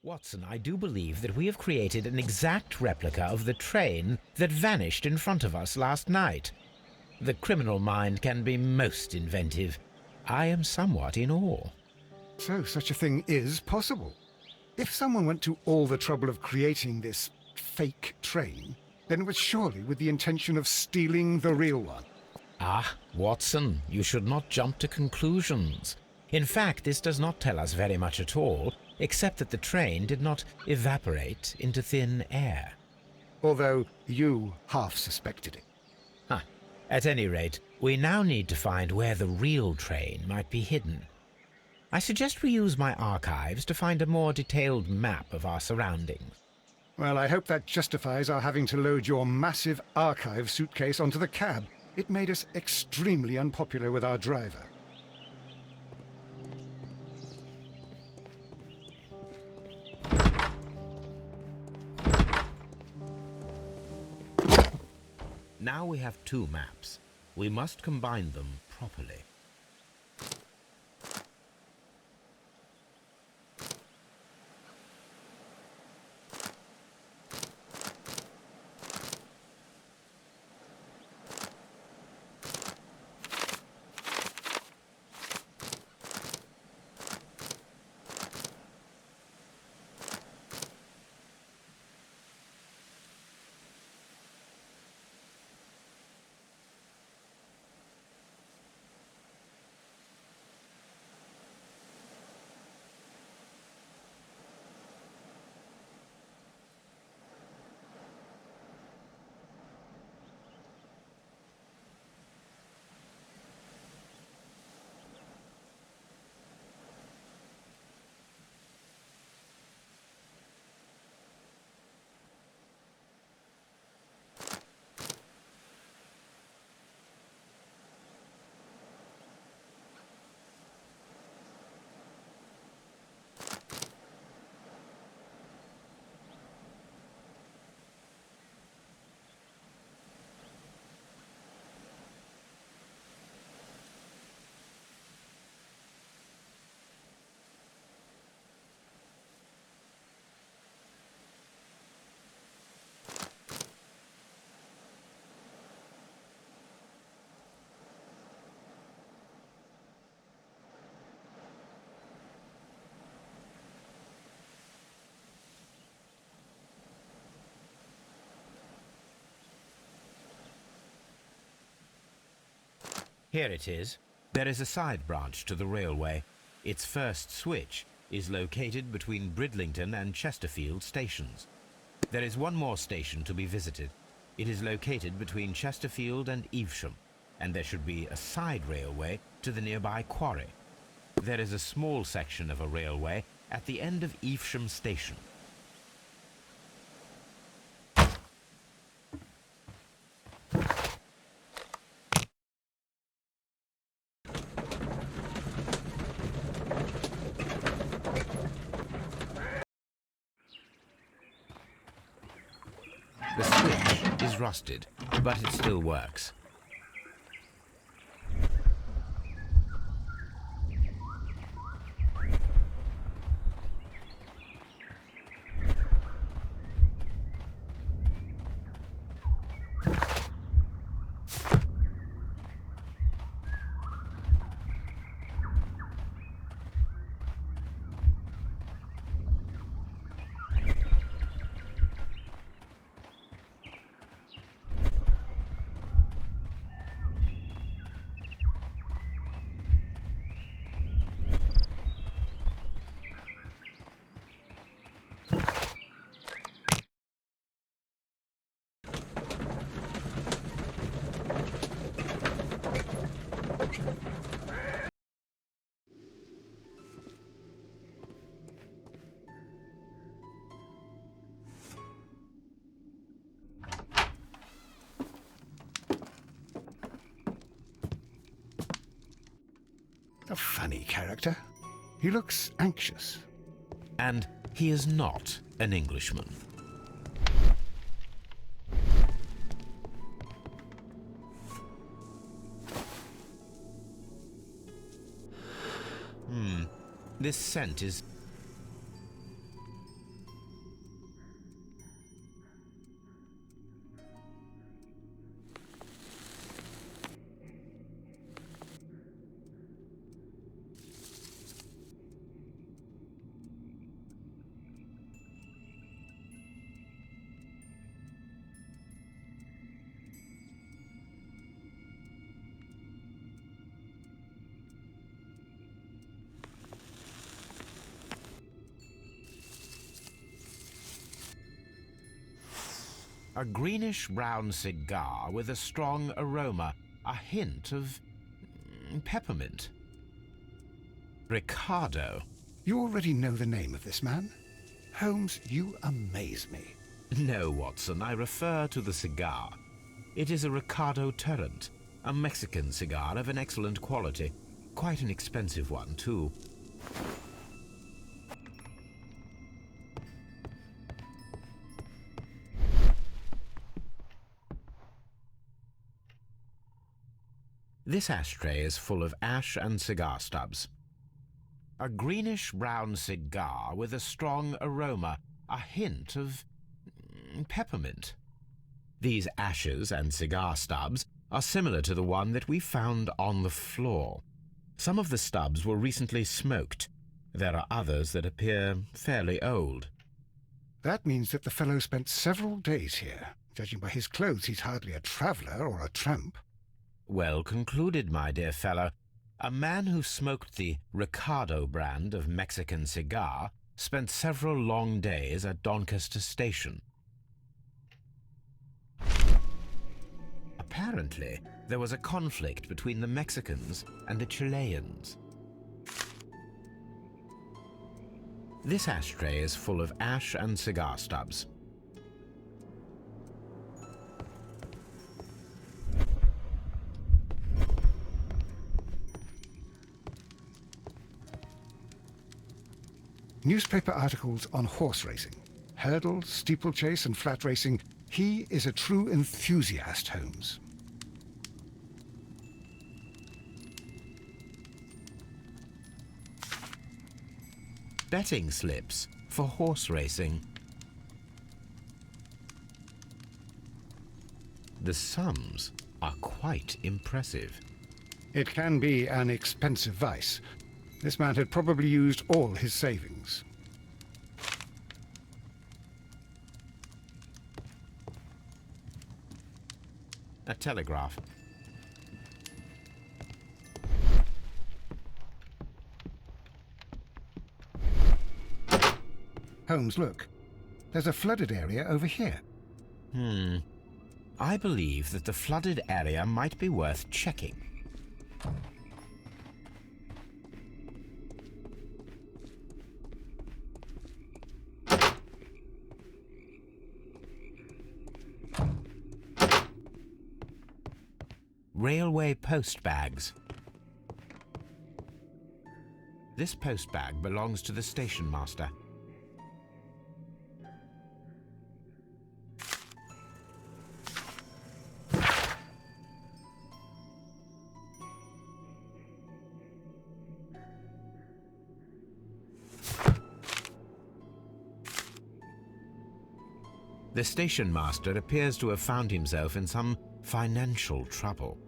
Watson, I do believe that we have created an exact replica of the train that vanished in front of us last night. The criminal mind can be most inventive. I am somewhat in awe. So such a thing is possible. If someone went to all the trouble of creating this fake train, then it was surely with the intention of stealing the real one. Ah, Watson, you should not jump to conclusions. In fact, this does not tell us very much at all, except that the train did not evaporate into thin air. Although you half suspected it. Huh. At any rate, we now need to find where the real train might be hidden. I suggest we use my archives to find a more detailed map of our surroundings. Well, I hope that justifies our having to load your massive archive suitcase onto the cab. It made us extremely unpopular with our driver. Now we have two maps. We must combine them properly. Here it is. There is a side branch to the railway. Its first switch is located between Bridlington and Chesterfield stations. There is one more station to be visited. It is located between Chesterfield and Evesham, and there should be a side railway to the nearby quarry. There is a small section of a railway at the end of Evesham station. The switch is rusted, but it still works. A funny character. He looks anxious. And he is not an Englishman. This scent is... A greenish-brown cigar with a strong aroma, a hint of peppermint. Ricardo. You already know the name of this man? Holmes, you amaze me. No, Watson, I refer to the cigar. It is a Ricardo Turrent, a Mexican cigar of an excellent quality. Quite an expensive one, too. This ashtray is full of ash and cigar stubs. A greenish-brown cigar with a strong aroma, a hint of peppermint. These ashes and cigar stubs are similar to the one that we found on the floor. Some of the stubs were recently smoked. There are others that appear fairly old. That means that the fellow spent several days here. Judging by his clothes, he's hardly a traveller or a tramp. Well concluded, my dear fellow. A man who smoked the Ricardo brand of Mexican cigar spent several long days at Doncaster Station. Apparently, there was a conflict between the Mexicans and the Chileans. This ashtray is full of ash and cigar stubs. Newspaper articles on horse racing. Hurdle, steeplechase and flat racing. He is a true enthusiast, Holmes. Betting slips for horse racing. The sums are quite impressive. It can be an expensive vice. This man had probably used all his savings. A telegraph. Holmes, look. There's a flooded area over here. I believe that the flooded area might be worth checking. Railway post bags. This post bag belongs to the station master. The station master appears to have found himself in some financial trouble.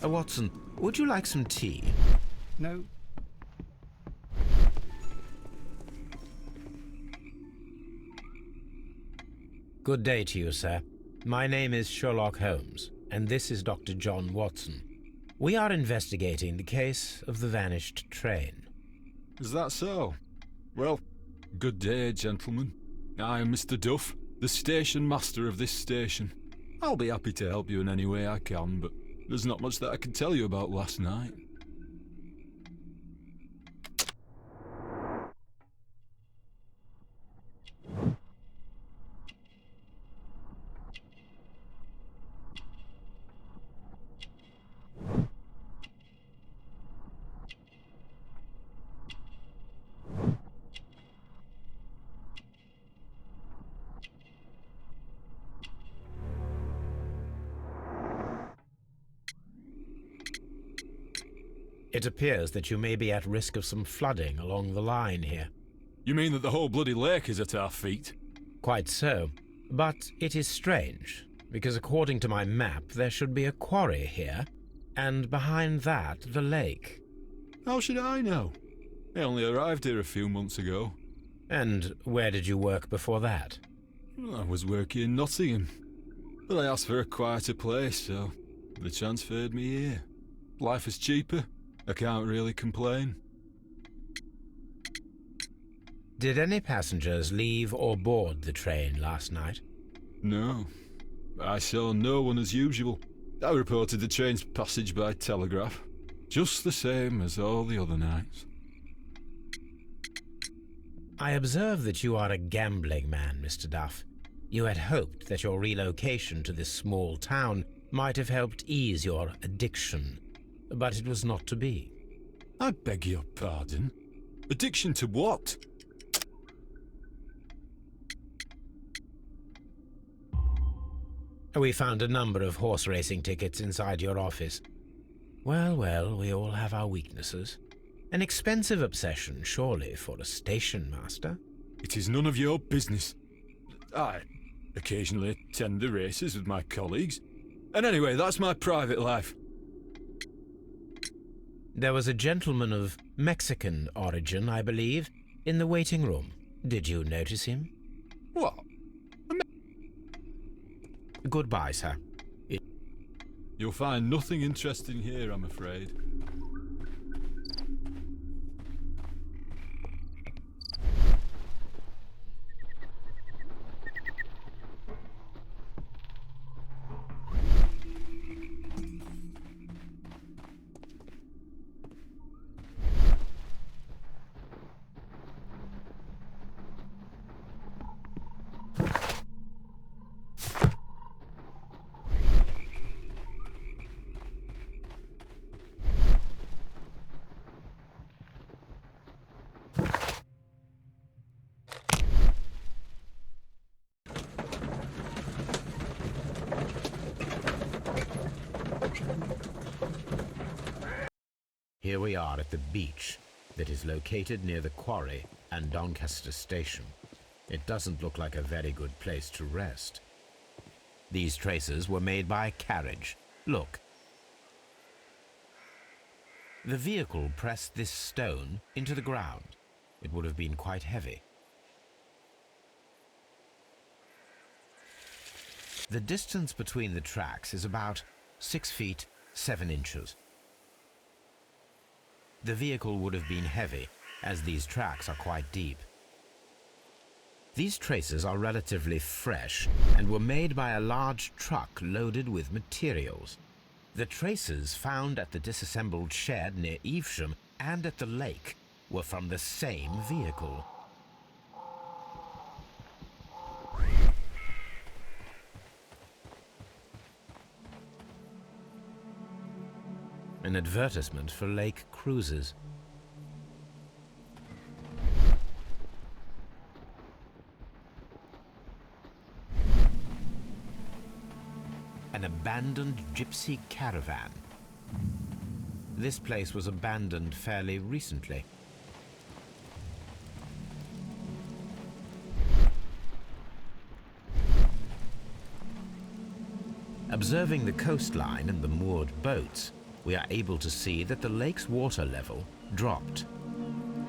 Watson, would you like some tea? No. Good day to you, sir. My name is Sherlock Holmes, and this is Dr. John Watson. We are investigating the case of the vanished train. Is that so? Well, good day, gentlemen. I am Mr. Duff, the station master of this station. I'll be happy to help you in any way I can, but there's not much that I can tell you about last night. It appears that you may be at risk of some flooding along the line here. You mean that the whole bloody lake is at our feet? Quite so. But it is strange, because according to my map, there should be a quarry here. And behind that, the lake. How should I know? I only arrived here a few months ago. And where did you work before that? I was working in Nottingham, but I asked for a quieter place, so they transferred me here. Life is cheaper. I can't really complain. Did any passengers leave or board the train last night? No. I saw no one as usual. I reported the train's passage by telegraph, just the same as all the other nights. I observe that you are a gambling man, Mr. Duff. You had hoped that your relocation to this small town might have helped ease your addiction, but it was not to be. I beg your pardon? Addiction to what? We found a number of horse racing tickets inside your office. Well, we all have our weaknesses. An expensive obsession, surely, for a station master. It is none of your business. I occasionally attend the races with my colleagues. And anyway, that's my private life. There was a gentleman of Mexican origin, I believe, in the waiting room. Did you notice him? What? Goodbye, sir. You'll find nothing interesting here, I'm afraid. Here we are at the beach that is located near the quarry and Doncaster station. It doesn't look like a very good place to rest. These traces were made by a carriage. Look. The vehicle pressed this stone into the ground. It would have been quite heavy. The distance between the tracks is about 6 feet 7 inches. The vehicle would have been heavy, as these tracks are quite deep. These traces are relatively fresh and were made by a large truck loaded with materials. The traces found at the disassembled shed near Evesham and at the lake were from the same vehicle. An advertisement for lake cruises. An abandoned gypsy caravan. This place was abandoned fairly recently. Observing the coastline and the moored boats, we are able to see that the lake's water level dropped.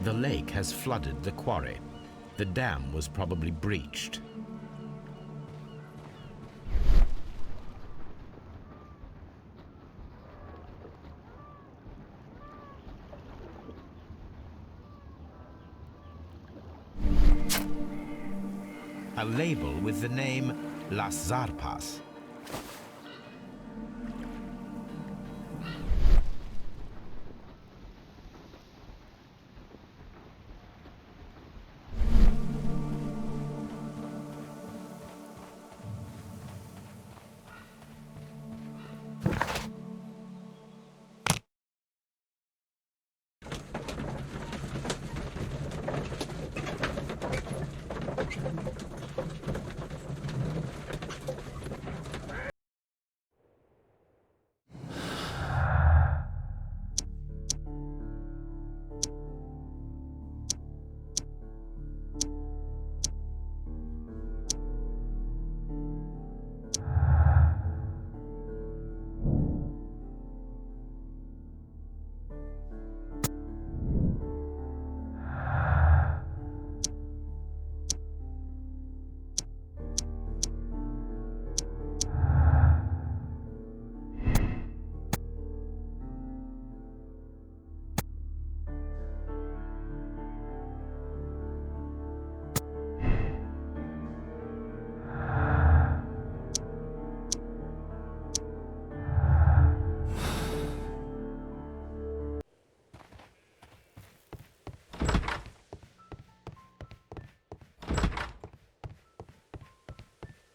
The lake has flooded the quarry. The dam was probably breached. A label with the name Las Zarpas.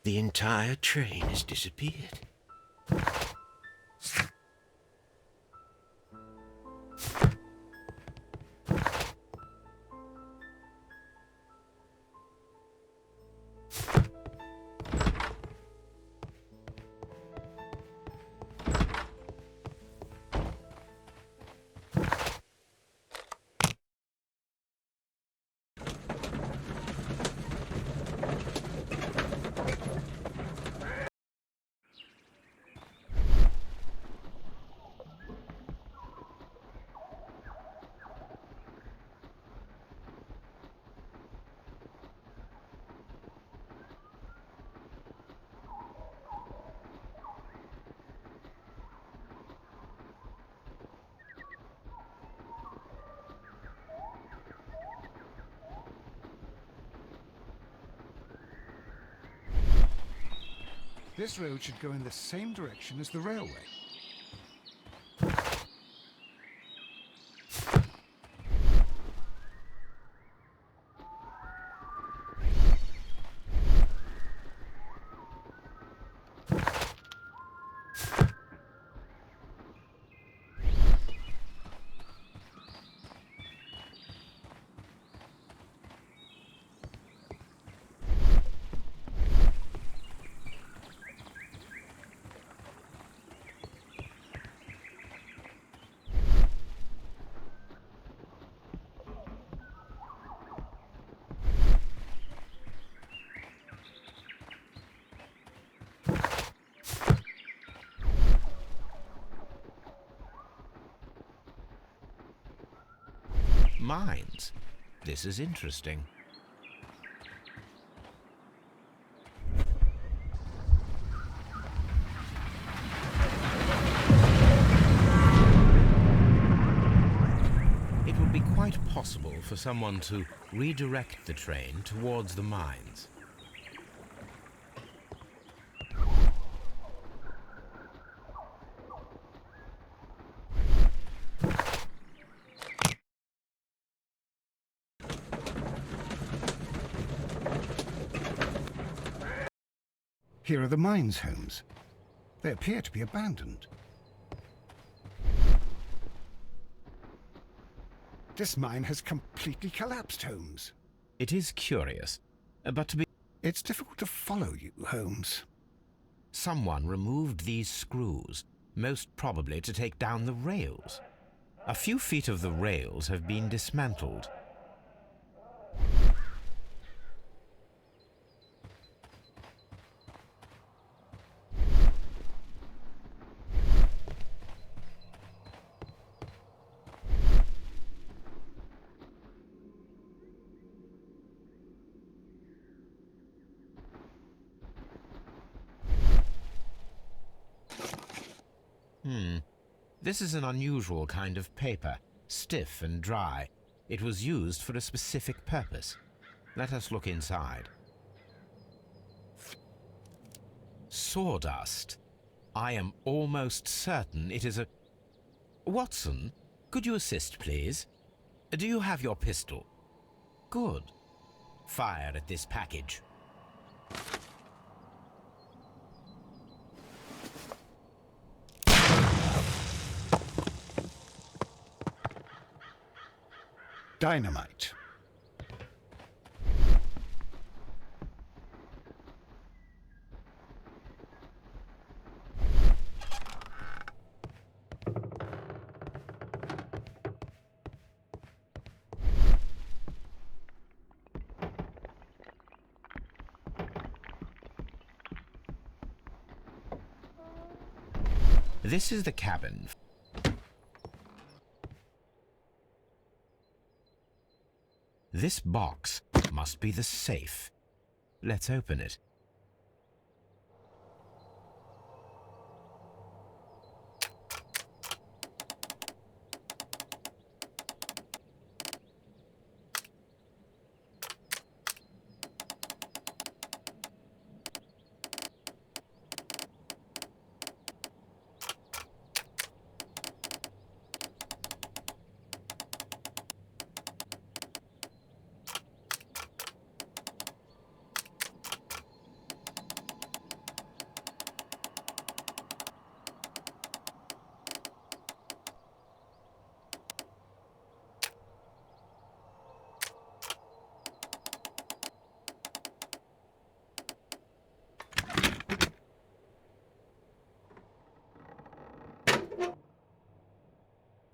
The entire train has disappeared. This road should go in the same direction as the railway. Mines. This is interesting. It would be quite possible for someone to redirect the train towards the mines. Here are the mines, Holmes. They appear to be abandoned. This mine has completely collapsed, Holmes. It is curious, but to be... It's difficult to follow you, Holmes. Someone removed these screws, most probably to take down the rails. A few feet of the rails have been dismantled. This is an unusual kind of paper, stiff and dry. It was used for a specific purpose. Let us look inside. Sawdust. I am almost certain it is a... Watson, could you assist, please? Do you have your pistol? Good. Fire at this package. Dynamite. This is the cabin. This box must be the safe. Let's open it.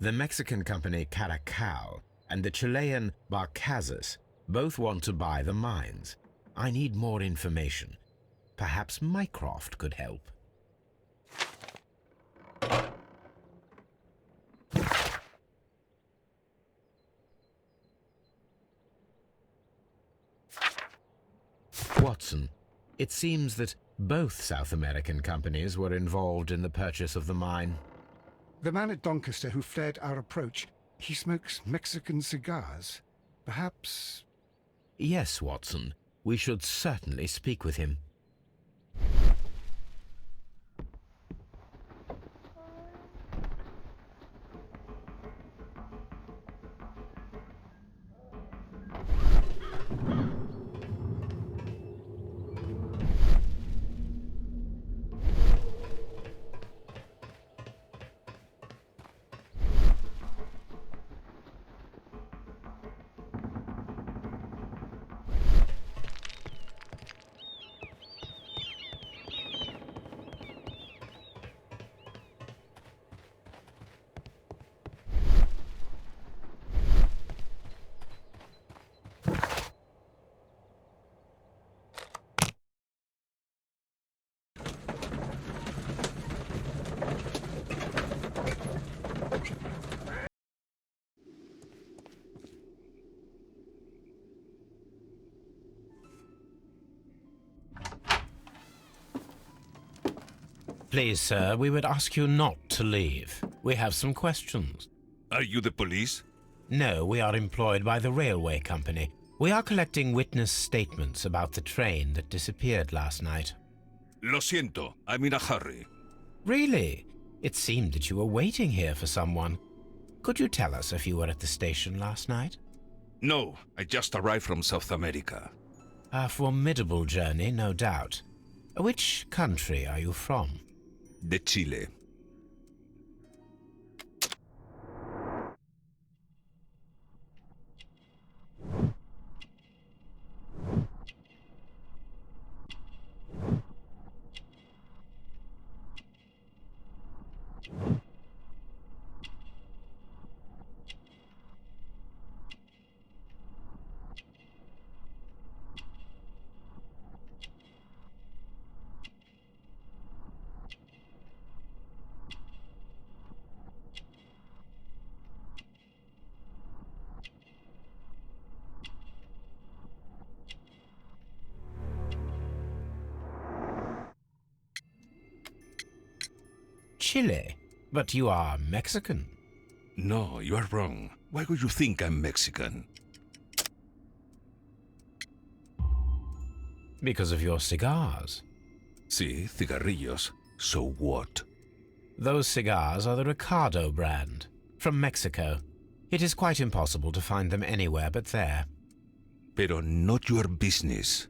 The Mexican company Caracal and the Chilean Barcazas both want to buy the mines. I need more information. Perhaps Mycroft could help. Watson, it seems that both South American companies were involved in the purchase of the mine. The man at Doncaster who flared our approach, he smokes Mexican cigars. Perhaps... Yes, Watson. We should certainly speak with him. Please, sir, we would ask you not to leave. We have some questions. Are you the police? No, we are employed by the railway company. We are collecting witness statements about the train that disappeared last night. Lo siento, I'm in a hurry. Really? It seemed that you were waiting here for someone. Could you tell us if you were at the station last night? No, I just arrived from South America. A formidable journey, no doubt. Which country are you from? De Chile. Chile? But you are Mexican. No, you are wrong. Why would you think I'm Mexican? Because of your cigars. Sí, cigarrillos. So what? Those cigars are the Ricardo brand, from Mexico. It is quite impossible to find them anywhere but there. Pero not your business.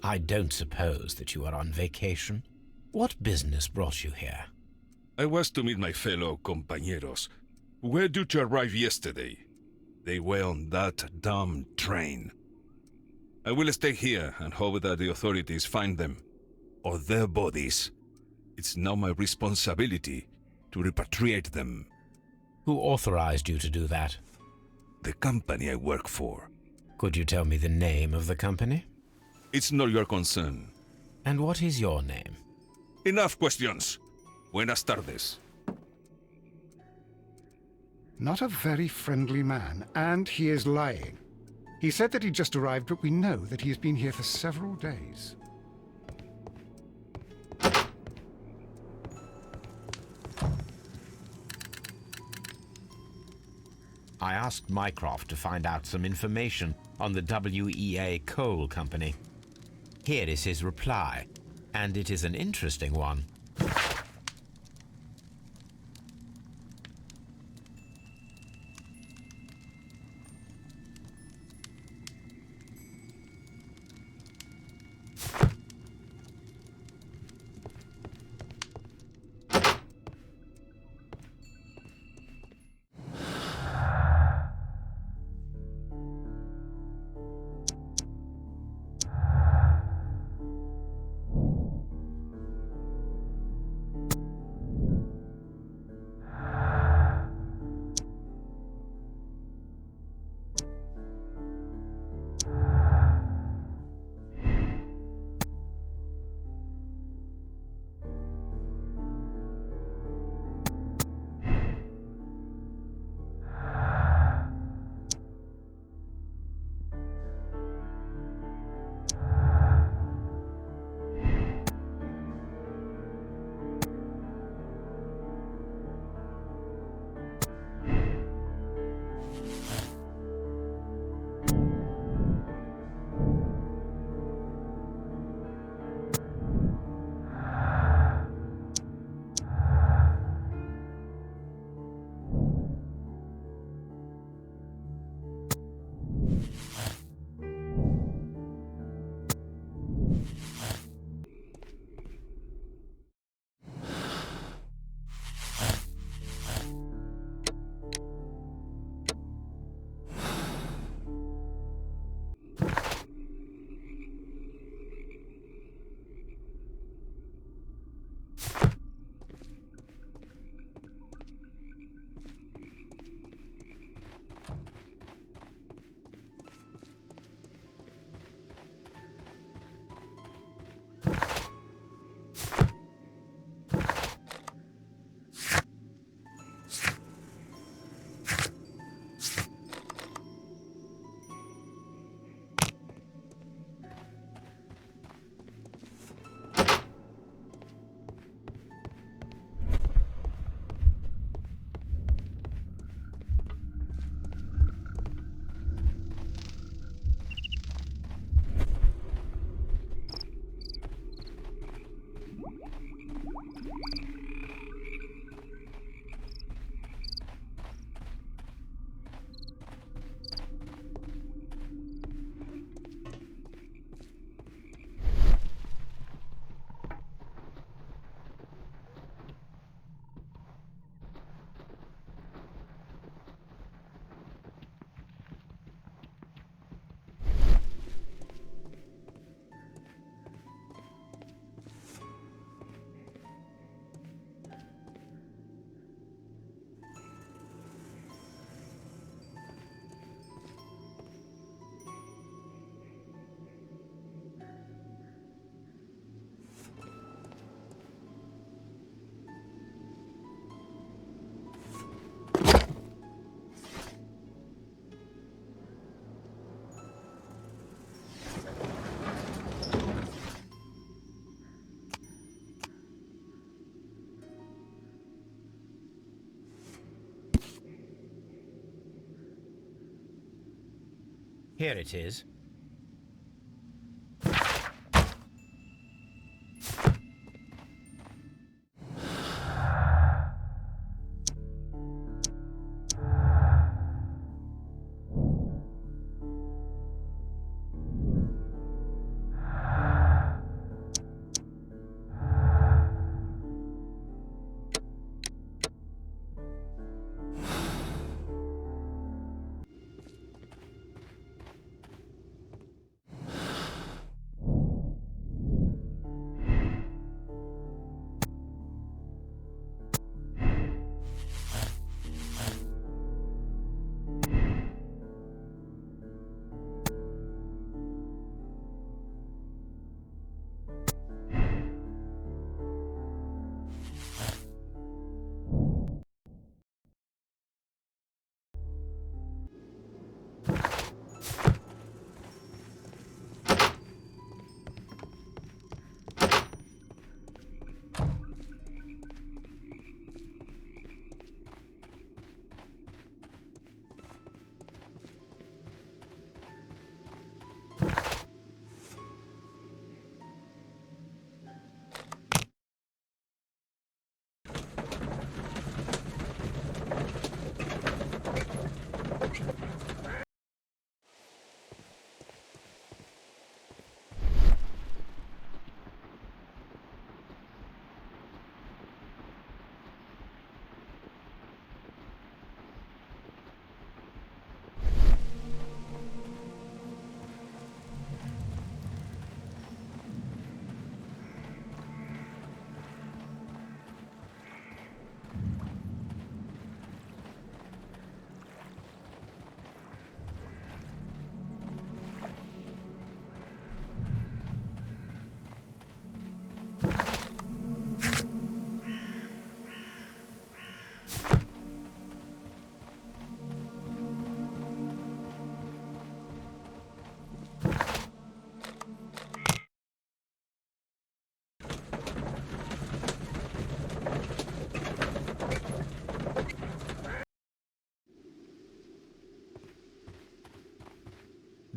I don't suppose that you are on vacation. What business brought you here? I was to meet my fellow compañeros, who were due to arrive yesterday. They were on that damn train. I will stay here and hope that the authorities find them, or their bodies. It's now my responsibility to repatriate them. Who authorized you to do that? The company I work for. Could you tell me the name of the company? It's not your concern. And what is your name? Enough questions. Buenas tardes. Not a very friendly man, and he is lying. He said that he just arrived, but we know that he has been here for several days. I asked Mycroft to find out some information on the WEA Coal Company. Here is his reply, and it is an interesting one. Here it is.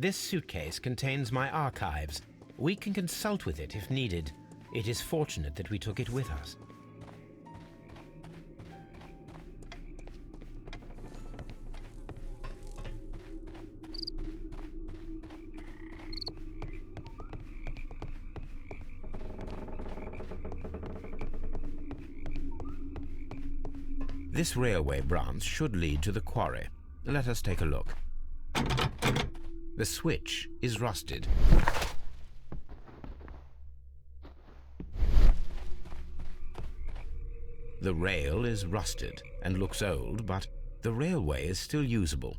This suitcase contains my archives. We can consult with it if needed. It is fortunate that we took it with us. This railway branch should lead to the quarry. Let us take a look. The switch is rusted. The rail is rusted and looks old, but the railway is still usable.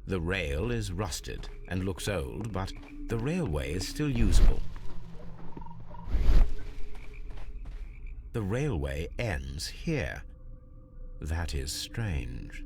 The rail is rusted and looks old, but the railway is still usable. The railway ends here. That is strange.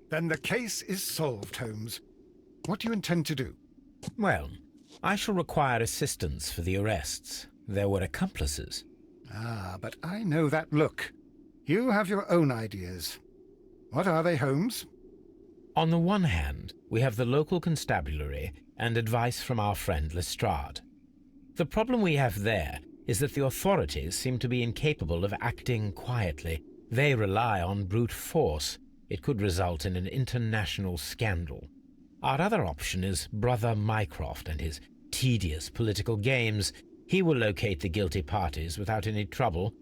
Then the case is solved, Holmes. What do you intend to do? Well, I shall require assistance for the arrests. There were accomplices. Ah, but I know that look. You have your own ideas. What are they, Holmes? On the one hand, we have the local constabulary and advice from our friend Lestrade. The problem we have there is that the authorities seem to be incapable of acting quietly. They rely on brute force. It could result in an international scandal. Our other option is Brother Mycroft and his tedious political games. He will locate the guilty parties without any trouble,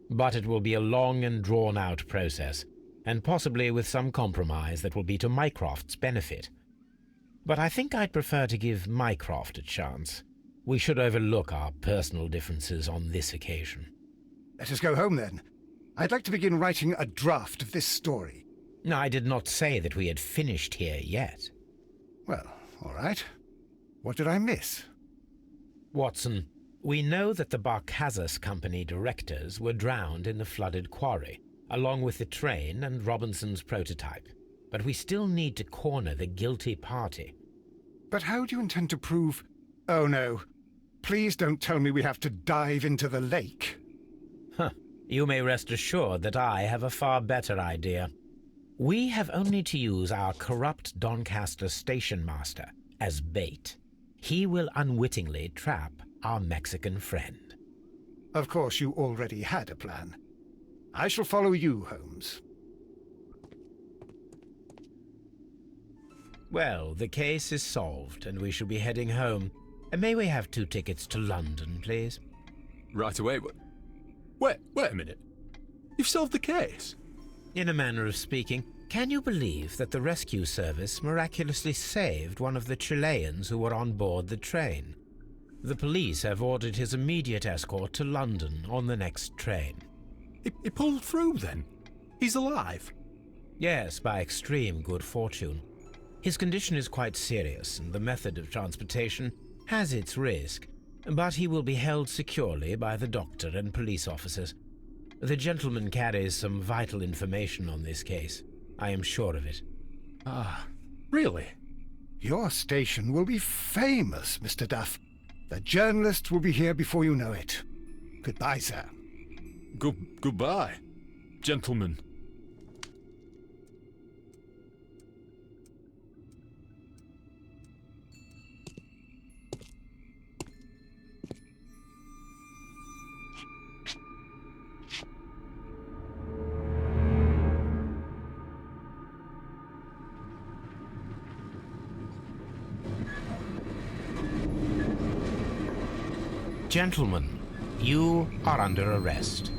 but it will be a long and drawn-out process, and possibly with some compromise that will be to Mycroft's benefit. But I think I'd prefer to give Mycroft a chance. We should overlook our personal differences on this occasion. Let us go home, then. I'd like to begin writing a draft of this story. I did not say that we had finished here yet. Well, all right. What did I miss? Watson, we know that the Barkazas Company directors were drowned in the flooded quarry, along with the train and Robinson's prototype. But we still need to corner the guilty party. But how do you intend to prove... Oh, no. Please don't tell me we have to dive into the lake. You may rest assured that I have a far better idea. We have only to use our corrupt Doncaster station master as bait. He will unwittingly trap our Mexican friend. Of course, you already had a plan. I shall follow you, Holmes. Well, the case is solved, and we shall be heading home. May we have 2 tickets to London, please? Right away, but... Wait a minute. You've solved the case? In a manner of speaking, can you believe that the rescue service miraculously saved one of the Chileans who were on board the train? The police have ordered his immediate escort to London on the next train. He pulled through, then? He's alive? Yes, by extreme good fortune. His condition is quite serious, and the method of transportation has its risk, but he will be held securely by the doctor and police officers. The gentleman carries some vital information on this case. I am sure of it. Ah, really? Your station will be famous, Mr. Duff. The journalists will be here before you know it. Goodbye, sir. Goodbye, gentlemen. Gentlemen, you are under arrest.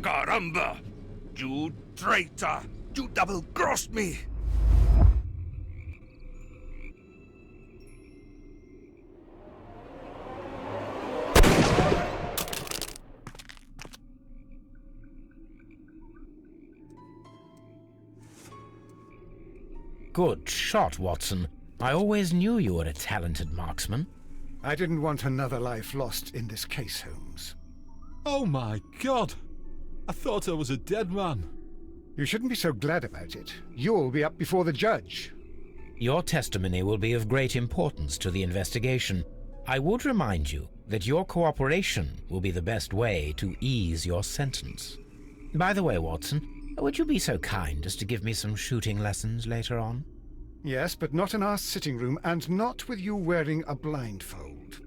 Caramba! You traitor! You double-crossed me! Good shot, Watson. I always knew you were a talented marksman. I didn't want another life lost in this case, Holmes. Oh my God! I thought I was a dead man. You shouldn't be so glad about it. You'll be up before the judge. Your testimony will be of great importance to the investigation. I would remind you that your cooperation will be the best way to ease your sentence. By the way, Watson, would you be so kind as to give me some shooting lessons later on? Yes, but not in our sitting room, and not with you wearing a blindfold.